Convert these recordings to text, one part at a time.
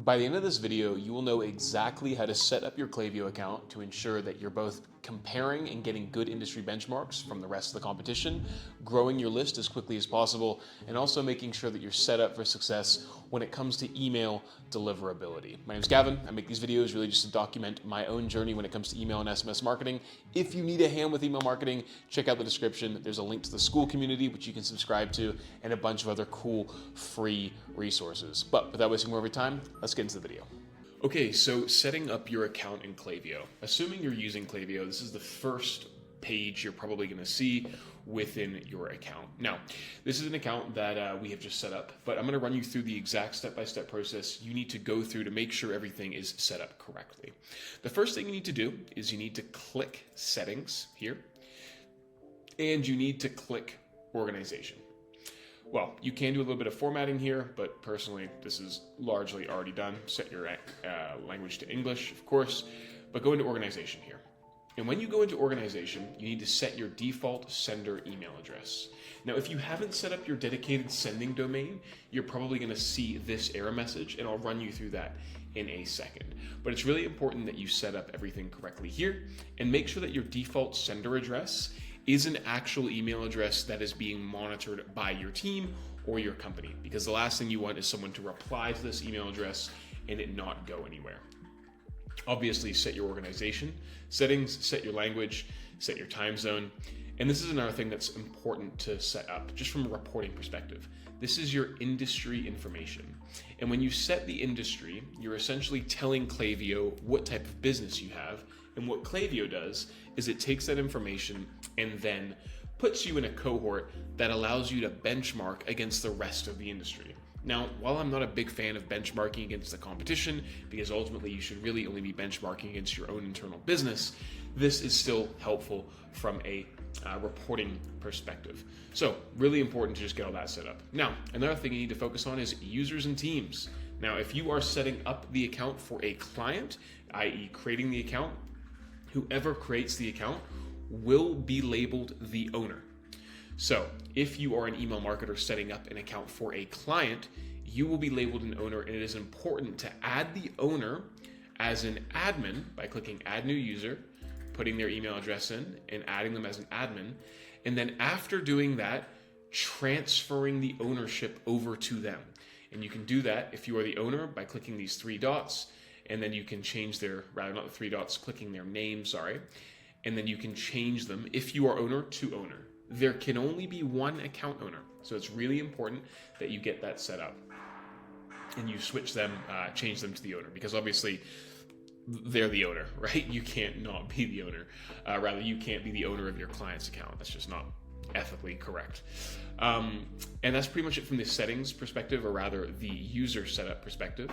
By the end of this video, you will know exactly how to set up your Klaviyo account to ensure that you're both comparing and getting good industry benchmarks from the rest of the competition, growing your list as quickly as possible, and also making sure that you're set up for success when it comes to email deliverability. My name's Gavin. I make these videos really just to document my own journey when it comes to email and SMS marketing. If you need a hand with email marketing, check out the description. There's a link to the school community, which you can subscribe to, and a bunch of other cool free resources. But without wasting more of your time, let's get into the video. Okay, so setting up your account in Klaviyo. Assuming you're using Klaviyo, this is the first page you're probably going to see within your account. Now, this is an account that we have just set up, but I'm going to run you through the exact step-by-step process you need to go through to make sure everything is set up correctly. The first thing you need to do is you need to click Settings here, and you need to click Organization. Well, you can do a little bit of formatting here, but personally, this is largely already done. Set your language to English, of course, but go into Organization here. And when you go into Organization, you need to set your default sender email address. Now, if you haven't set up your dedicated sending domain, you're probably going to see this error message, and I'll run you through that in a second. But it's really important that you set up everything correctly here and make sure that your default sender address is an actual email address that is being monitored by your team or your company, because the last thing you want is someone to reply to this email address and it not go anywhere. Obviously, set your organization settings, set your language, set your time zone. And this is another thing that's important to set up just from a reporting perspective. This is your industry information. And when you set the industry, you're essentially telling Klaviyo what type of business you have. And what Klaviyo does is it takes that information and then puts you in a cohort that allows you to benchmark against the rest of the industry. Now, while I'm not a big fan of benchmarking against the competition, because ultimately you should really only be benchmarking against your own internal business, this is still helpful from a reporting perspective. So really important to just get all that set up. Now, another thing you need to focus on is users and teams. Now, if you are setting up the account for a client, i.e. creating the account, whoever creates the account will be labeled the owner. So if you are an email marketer setting up an account for a client, you will be labeled an owner, and it is important to add the owner as an admin by clicking Add New User, putting their email address in, and adding them as an admin. And then after doing that, transferring the ownership over to them. And you can do that if you are the owner by clicking these three dots, and then you can change their, rather not the three dots, clicking their name, and then you can change them if you are owner to owner. There can only be one account owner, so it's really important that you get that set up and you switch them, change them to the owner, because obviously they're the owner, right? You can't not be the owner. Rather, you can't be the owner of your client's account. That's just not ethically correct. And that's pretty much it from the settings perspective, or rather the user setup perspective.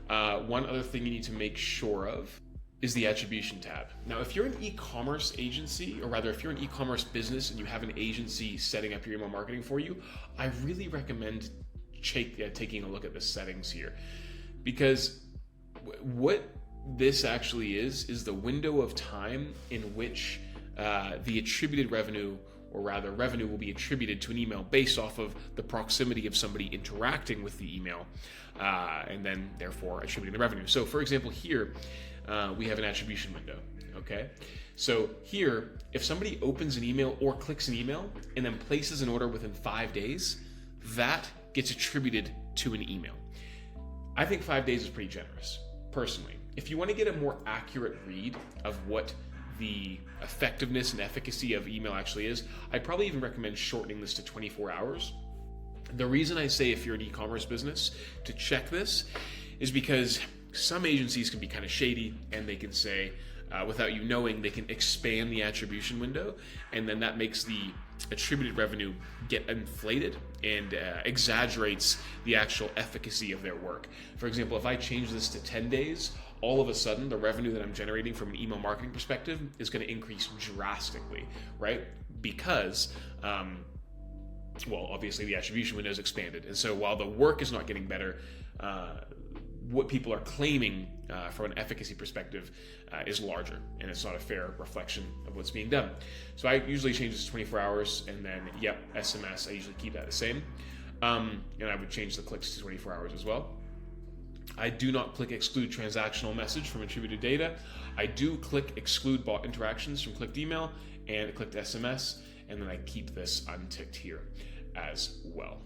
One other thing you need to make sure of is the Attribution tab. Now, if you're an e-commerce agency, or rather if you're an e-commerce business and you have an agency setting up your email marketing for you, I really recommend taking a look at the settings here, because what this actually is the window of time in which the attributed revenue, or rather revenue, will be attributed to an email based off of the proximity of somebody interacting with the email, and then therefore attributing the revenue. So for example, here we have an attribution window, okay? So here, if somebody opens an email or clicks an email and then places an order within 5 days, that gets attributed to an email. I think 5 days is pretty generous, personally. If you want to get a more accurate read of what the effectiveness and efficacy of email actually is, I'd probably even recommend shortening this to 24 hours. The reason I say, if you're an e-commerce business, to check this is because some agencies can be kind of shady, and they can say, without you knowing, they can expand the attribution window, and then that makes the attributed revenue get inflated and exaggerates the actual efficacy of their work. For example, if I change this to 10 days, all of a sudden the revenue that I'm generating from an email marketing perspective is going to increase drastically, right? Because obviously the attribution window is expanded. And so while the work is not getting better, what people are claiming from an efficacy perspective is larger, and it's not a fair reflection of what's being done. So I usually change this to 24 hours, and then, SMS, I usually keep that the same. And I would change the clicks to 24 hours as well. I do not click exclude transactional message from attributed data. I do click exclude bot interactions from clicked email and clicked SMS, and then I keep this unticked here as well.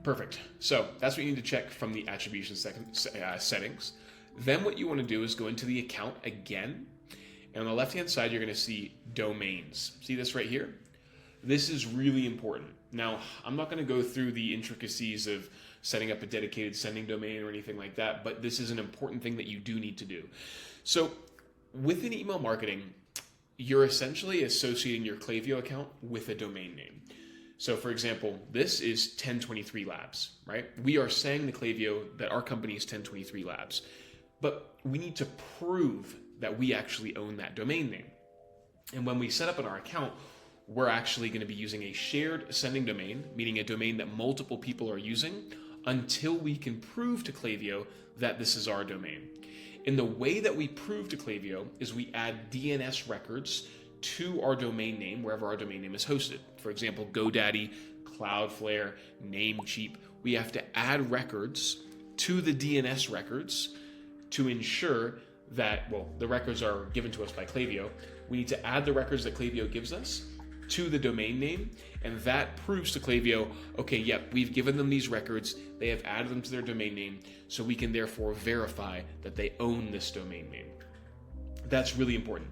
Perfect. So that's what you need to check from the attribution settings. Then what you want to do is go into the account again, and on the left-hand side, you're going to see domains. See this right here? This is really important. Now, I'm not going to go through the intricacies of setting up a dedicated sending domain or anything like that, but this is an important thing that you do need to do. So within email marketing, you're essentially associating your Klaviyo account with a domain name. So for example, this is 1023 Labs, right? We are saying to Klaviyo that our company is 1023 Labs, but we need to prove that we actually own that domain name. And when we set up in our account, we're actually going to be using a shared sending domain, meaning a domain that multiple people are using, until we can prove to Klaviyo that this is our domain. And the way that we prove to Klaviyo is we add DNS records to our domain name wherever our domain name is hosted. For example, GoDaddy, Cloudflare, Namecheap. We have to add records to the DNS records to ensure that, well, the records are given to us by Klaviyo. We need to add the records that Klaviyo gives us to the domain name, and that proves to Klaviyo, okay, yep, we've given them these records, they have added them to their domain name, so we can therefore verify that they own this domain name. That's really important.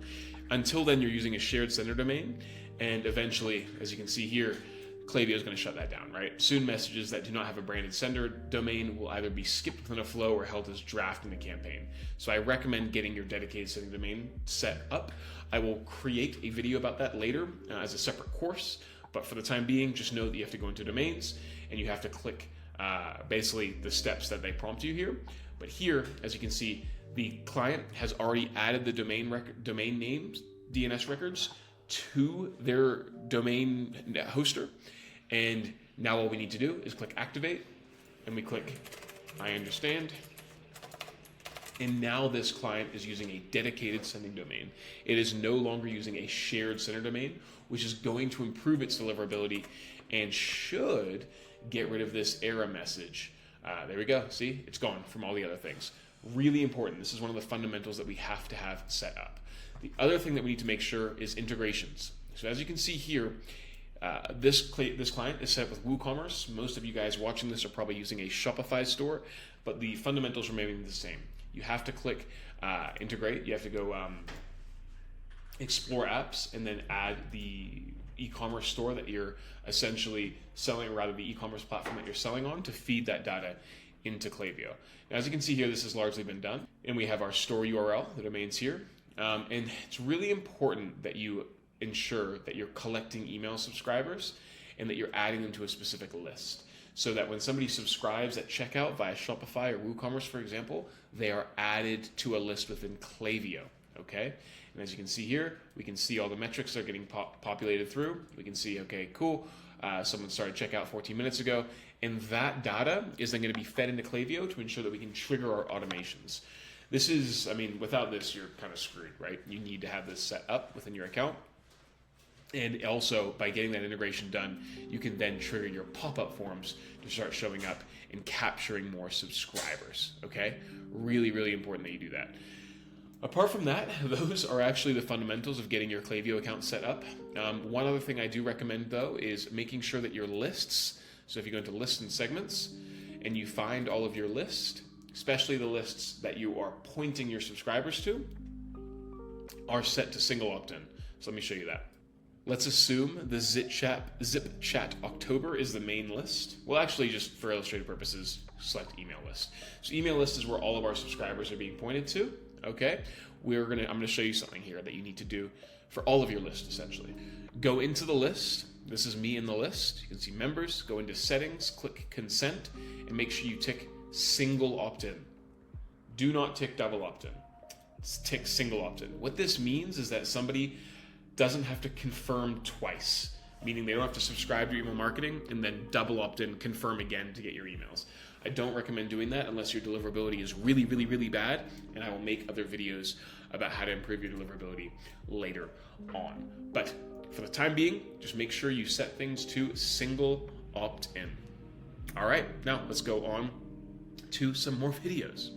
Until then, you're using a shared sender domain, and eventually, as you can see here, Klaviyo is going to shut that down, right? Soon, messages that do not have a branded sender domain will either be skipped within a flow or held as draft in the campaign. So I recommend getting your dedicated sending domain set up. I will create a video about that later as a separate course, but for the time being, just know that you have to go into domains and you have to click basically the steps that they prompt you here. But here, as you can see, the client has already added the domain names, DNS records, to their domain hoster. And now all we need to do is click activate, and we click I understand. And now this client is using a dedicated sending domain. It is no longer using a shared sender domain, which is going to improve its deliverability and should get rid of this error message. There we go. See, it's gone from all the other things. Really important. This is one of the fundamentals that we have to have set up. The other thing that we need to make sure is integrations. So as you can see here, this client is set up with WooCommerce. Most of you guys watching this are probably using a Shopify store, but the fundamentals remain the same. You have to click integrate. You have to go explore apps and then add the e-commerce store that you're essentially selling, or rather the e-commerce platform that you're selling on, to feed that data into Klaviyo. Now, as you can see here, this has largely been done, and we have our store URL, the domain's here. And it's really important that you ensure that you're collecting email subscribers and that you're adding them to a specific list, so that when somebody subscribes at checkout via Shopify or WooCommerce, for example, they are added to a list within Klaviyo, okay? And as you can see here, we can see all the metrics that are getting populated through. We can see, okay, cool, someone started checkout 14 minutes ago, and that data is then going to be fed into Klaviyo to ensure that we can trigger our automations. This is, I mean, without this, you're kind of screwed, right? You need to have this set up within your account. And also, by getting that integration done, you can then trigger your pop-up forms to start showing up and capturing more subscribers, okay? Really, really important that you do that. Apart from that, those are actually the fundamentals of getting your Klaviyo account set up. One other thing I do recommend, though, is making sure that your lists, so if you go into lists and segments, and you find all of your lists, especially the lists that you are pointing your subscribers to, are set to single opt-in. So let me show you that. Let's assume the Zip Chat October is the main list. Well, actually, just for illustrative purposes, select email list. So email list is where all of our subscribers are being pointed to. Okay, I'm gonna show you something here that you need to do for all of your lists, essentially. Go into the list. This is me in the list. You can see members. Go into settings, click consent, and make sure you tick single opt-in. Do not tick double opt-in. Tick single opt-in. What this means is that somebody doesn't have to confirm twice, meaning they don't have to subscribe to email marketing and then double opt-in, confirm again to get your emails. I don't recommend doing that unless your deliverability is really, really, really bad, and I will make other videos about how to improve your deliverability later on. But for the time being, just make sure you set things to single opt-in. All right, now let's go on to some more videos.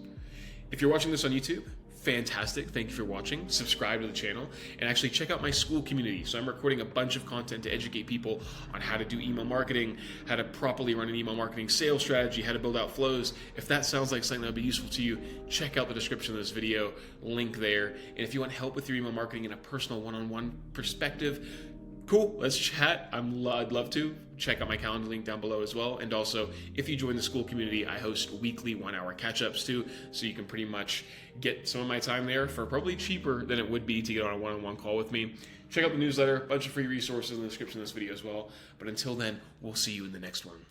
If you're watching this on YouTube, fantastic. Thank you for watching. Subscribe to the channel and actually check out my school community. So I'm recording a bunch of content to educate people on how to do email marketing, how to properly run an email marketing sales strategy, how to build out flows. If that sounds like something that would be useful to you, check out the description of this video, link there. And if you want help with your email marketing in a personal one-on-one perspective, cool, let's chat. I'd love to. Check out my calendar link down below as well. And also, if you join the school community, I host weekly 1-hour catch-ups too. So you can pretty much get some of my time there for probably cheaper than it would be to get on a one-on-one call with me. Check out the newsletter, a bunch of free resources in the description of this video as well. But until then, we'll see you in the next one.